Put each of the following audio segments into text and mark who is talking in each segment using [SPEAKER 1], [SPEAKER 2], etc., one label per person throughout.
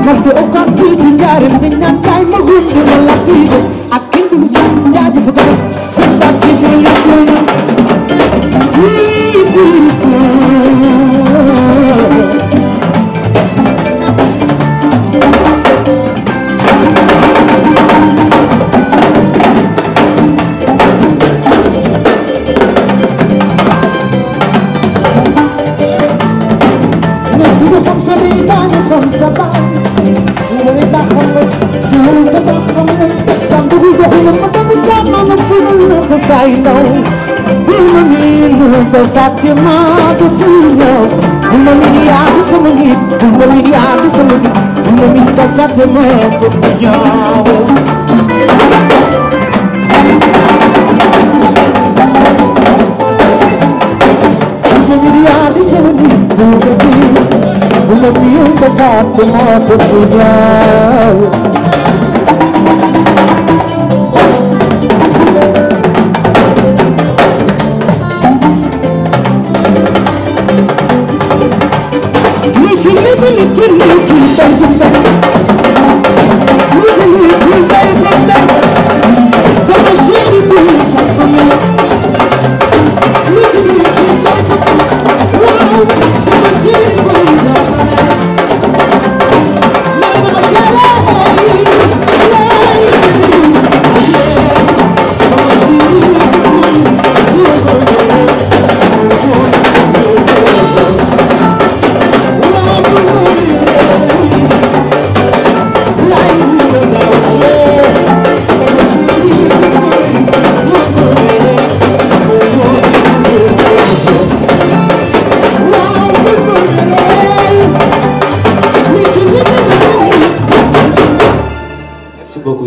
[SPEAKER 1] marché Ocass bi ci njaareem dañ naan kaay ma gunge ma la tiibe ak kenn du lu jaajëf gas seen baat bi dee leen doyoo Fatima the fool Uma miniado sama nit Uma miniado sama nit Uma minta Fatima the pinyao Uma miniado sama nit Uma minta Fatima the pinyao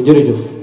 [SPEAKER 1] jërëjëf